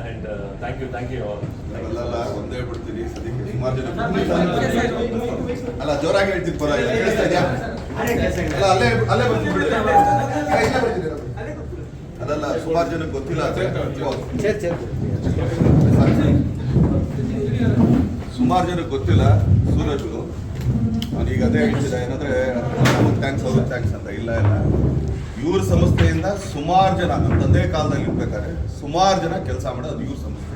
and thank you all. ಅಲ್ಲ ಒಂದೇ ಹೇಳ್ಬಿಡ್ತೀನಿ ಸದ್ಯಕ್ಕೆ ಸುಮಾರು ಜನ ಅಲ್ಲ ಜೋರಾಗಿ ಹೇಳ್ತೀನಿ ಪರವಾಗಿಲ್ಲ ಕೇಳಿಸ್ತಾ ಇದೆಯಾ ಅಲ್ಲ ಅಲ್ಲೇ ಬರ್ತೀನಿ ಬಿಡಿ ಇಲ್ಲೇ ಬರ್ತೀನಿ ಅದಲ್ಲ ಸುಮಾರು ಜನಕ್ಕೆ ಗೊತ್ತಿಲ್ಲ ಸುಮಾರು ಜನಕ್ಕೆ ಗೊತ್ತಿಲ್ಲ ಸೂರಜ್ ಈಗ ಅದೇ ಹೇಳ್ತಿದ್ದೆ ಏನಂದ್ರೆ ಥ್ಯಾಂಕ್ಸ್ ಅವ್ರಿಗೆ ಥ್ಯಾಂಕ್ಸ್ ಅಂತ ಇಲ್ಲ ಇವ್ರ ಸಂಸ್ಥೆಯಿಂದ ಸುಮಾರು ಜನ ನಮ್ಮ ತಂದೆ ಕಾಲದಲ್ಲಿ ಇರ್ಬೇಕಾದ್ರೆ ಸುಮಾರು ಜನ ಕೆಲಸ ಮಾಡೋದು ಅದು ಇವ್ರ ಸಂಸ್ಥೆ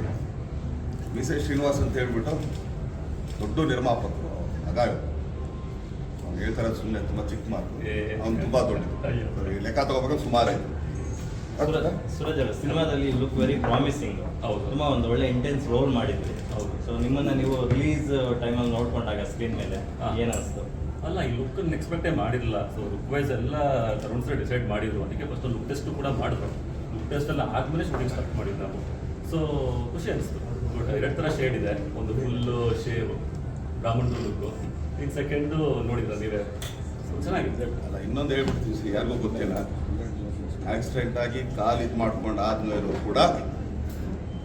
ವಿ.ಸಿ. ಶ್ರೀನಿವಾಸ್ ಅಂತ ಹೇಳ್ಬಿಟ್ಟು ದೊಡ್ಡ ನಿರ್ಮಾಪಕರು ಹಾಗಾಗಿ ಅವ್ನು ಹೇಳ್ತಾರೆ ಸುಮ್ಮನೆ ತುಂಬ ಚಿಕ್ಕ ಮಾತು ಅವ್ನು ತುಂಬ ದೊಡ್ಡ ಲೆಕ್ಕ ತಗೋಬೇಕು ಸುಮಾರು ಆಯ್ತು. ಸೂರಜ್ ಅವರು ಸಿನಿಮಾದಲ್ಲಿ ಲುಕ್ ವೆರಿ ಪ್ರಾಮಿಸಿಂಗ್. ಹೌದು, ತುಂಬಾ ಒಂದು ಒಳ್ಳೆ ಇಂಟೆನ್ಸ್ ರೋಲ್ ಮಾಡಿದ್ರಿ. ಹೌದು, ಸೊ ನಿಮ್ಮನ್ನ ನೀವು ರಿಲೀಸ್ ಟೈಮಲ್ಲಿ ನೋಡ್ಕೊಂಡಾಗ ಸ್ಕ್ರೀನ್ ಮೇಲೆ ಏನಿಸ್ತು? ಅಲ್ಲ, ಈ ಲುಕ್ ಎಕ್ಸ್ಪೆಕ್ಟೇ ಮಾಡಿರಲಿಲ್ಲ. ಸೊ ಲುಕ್ ವೈಸ್ ಎಲ್ಲ ತರುಣ್ ಸರ್ ಡಿಸೈಡ್ ಮಾಡಿದ್ರು. ಅದಕ್ಕೆ ಫಸ್ಟ್ ಲುಕ್ ಟೆಸ್ಟ್ ಕೂಡ ಮಾಡಿದ್ರು. ಲುಕ್ ಟೆಸ್ಟ್ ಎಲ್ಲ ಆದ್ಮೇಲೆ ಶೂಟಿಂಗ್ ಸ್ಟಾರ್ಟ್ ಮಾಡಿದ್ದು ನಾವು. ಸೊ ಖುಷಿ ಅನಿಸ್ತು. ಎರಡು ಥರ ಶೇಡ್ ಇದೆ. ಒಂದು ಫುಲ್ಲು ಶೇವ್ ಬ್ರಾಹ್ಮಣದ ಲುಕ್ಕು, ಇನ್ನು ಸೆಕೆಂಡು ನೋಡಿದ್ರ ನೀವೇ, ಚೆನ್ನಾಗಿದೆ. ಅಲ್ಲ ಇನ್ನೊಂದು ಹೇಳ್ಬಿಡ್ತೀವಿ, ಯಾರಿಗೂ ಗೊತ್ತಿಲ್ಲ, ಆಕ್ಸಿಡೆಂಟ್ ಆಗಿ ಕಾಲು ಇದು ಮಾಡ್ಕೊಂಡು ಆದ್ಮೇಲೂ ಕೂಡ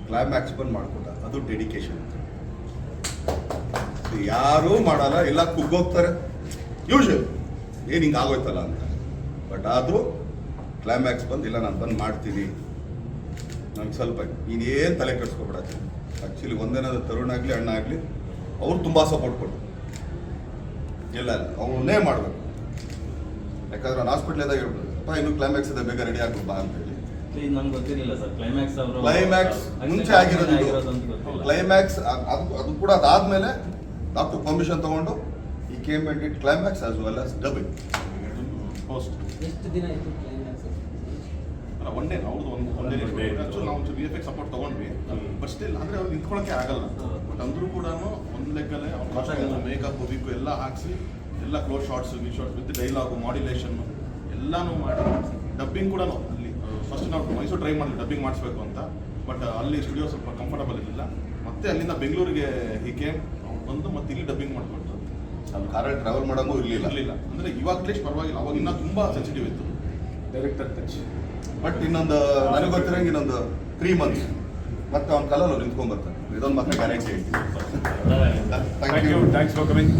ಕ್ಲೈಮ್ಯಾಕ್ಸ್ ಬಂದು ಮಾಡ್ಕೊಂಡ. ಅದು ಡೆಡಿಕೇಶನ್. ಯಾರೂ ಮಾಡಲ್ಲ, ಎಲ್ಲ ಕುಗ್ಗೋಗ್ತಾರೆ ಯೂಶುವಲ್, ಏನು ಹಿಂಗೆ ಆಗೋಯ್ತಲ್ಲ ಅಂತ. ಬಟ್ ಆದರೂ ಕ್ಲೈಮ್ಯಾಕ್ಸ್ ಬಂದು ಇಲ್ಲ ನಾನು ಬಂದು ಮಾಡ್ತೀನಿ, ನಂಗೆ ಸ್ವಲ್ಪ ನೀನೇನು ತಲೆ ಕೆಡಿಸ್ಕೊಬೇಡ. ಆ್ಯಕ್ಚುಲಿ ಒಂದೇನಾದ್ರು ತರುಣ್ ಆಗಲಿ ಅಣ್ಣ ಆಗಲಿ ಅವ್ರು ತುಂಬ ಸಪೋರ್ಟ್ ಕೊಟ್ಟರು. ಇಲ್ಲ ಅವನ್ನೇ ಮಾಡಬೇಕು. ಯಾಕಂದ್ರೆ ನಾನು ಹಾಸ್ಪಿಟ್ಲಿಂದಾಗ ಹೇಳ್ಬೋದು ಅಪ್ಪ ಇನ್ನೂ ಕ್ಲೈಮ್ಯಾಕ್ಸ್ ಇದೆ, ಬೇಗ ರೆಡಿ ಆಗ್ಬೋದು ಬಾ ಅಂತ ಹೇಳಿ. ನಮ್ಗೆ ಗೊತ್ತಿರಲಿಲ್ಲ ಸರ್ ಕ್ಲೈಮ್ಯಾಕ್ಸ್ ಮುಂಚೆ ಆಗಿರೋದು. ಕ್ಲೈಮ್ಯಾಕ್ಸ್ ಅದು ಕೂಡ ಅದಾದ್ಮೇಲೆ ಡಾಕ್ಟರ್ ಪರ್ಮಿಷನ್ ತಗೊಂಡು ಈ came and it climax as well as dubbing post. ಎಷ್ಟು ದಿನ ಆಯ್ತು ಕ್ಲೈಮ್ಯಾಕ್ಸ್? ಒನ್ ಡೇ ಅವ್ರದ್ದು ಒಂದೇ ಆ್ಯಕ್ಚುಲಿ ನಾವು VFX ಸಪೋರ್ಟ್ ತೊಗೊಂಡ್ವಿ. ಬಟ್ ಸ್ಟಿಲ್ ಅಂದರೆ ಅವ್ರು ನಿಂತ್ಕೊಳ್ಳೋಕ್ಕೆ ಆಗಲ್ಲ. ಬಟ್ ಅಂದರೂ ಕೂಡ ಒಂದು ಲೆಕ್ಕಲ್ಲೇ ಅವ್ರು ಮೇಕಪ್ ವೀಕು ಎಲ್ಲ ಹಾಕಿಸಿ ಎಲ್ಲ ಕ್ಲೋಸ್ ಶಾರ್ಟ್ಸ್ ವಿತ್ ಡೈಲಾಗು ಮಾಡ್ಯುಲೇಷನ್ನು ಎಲ್ಲನೂ ಮಾಡಿ ಡಬ್ಬಿಂಗ್ ಕೂಡ ಅಲ್ಲಿ ಫಸ್ಟ್ ನಾವು ಮೈಸೂರು ಟ್ರೈ ಮಾಡಿದ್ವಿ ಡಬ್ಬಿಂಗ್ ಮಾಡಿಸ್ಬೇಕು ಅಂತ. ಬಟ್ ಅಲ್ಲಿ ಸ್ಟುಡಿಯೋ ಸ್ವಲ್ಪ ಕಂಫರ್ಟಬಲ್ ಇರಲಿಲ್ಲ. ಮತ್ತೆ ಅಲ್ಲಿಂದ ಬೆಂಗಳೂರಿಗೆ ಹೀಗೆ ಬಂದು ಮತ್ತೆ ಇಲ್ಲಿ ಡಬ್ಬಿಂಗ್ ಮಾಡಿಕೊಟ್ಟು ನಮ್ಮ ಕಾರಲ್ಲಿ ಟ್ರಾವೆಲ್ ಮಾಡೋಂಗೂ ಇರಲಿಲ್ಲ. ಅಂದರೆ ಇವಾಗ ಅಟ್ಲೀಸ್ಟ್ ಪರವಾಗಿಲ್ಲ, ಅವಾಗ ಇನ್ನೂ ತುಂಬ ಸೆನ್ಸಿಟಿವ್ ಇತ್ತು ಡೈರೆಕ್ಟರ್ ಟಚ್. ಬಟ್ ಇನ್ನೊಂದು ನನಗೆ ಗೊತ್ತಿರಂಗೆ ಇನ್ನೊಂದು 3 months ಮತ್ತೆ ಅವ್ನ ಕಲಲ್ಲಿ ನಿಂತ್ಕೊಂಡ್ಬರ್ತಾನೆ. ಇದೊಂದು ಮತ್ತೆ ಗ್ಯಾರಂಟಿ ಹೇಳ್ತೀನಿ. Thank you, thanks for coming.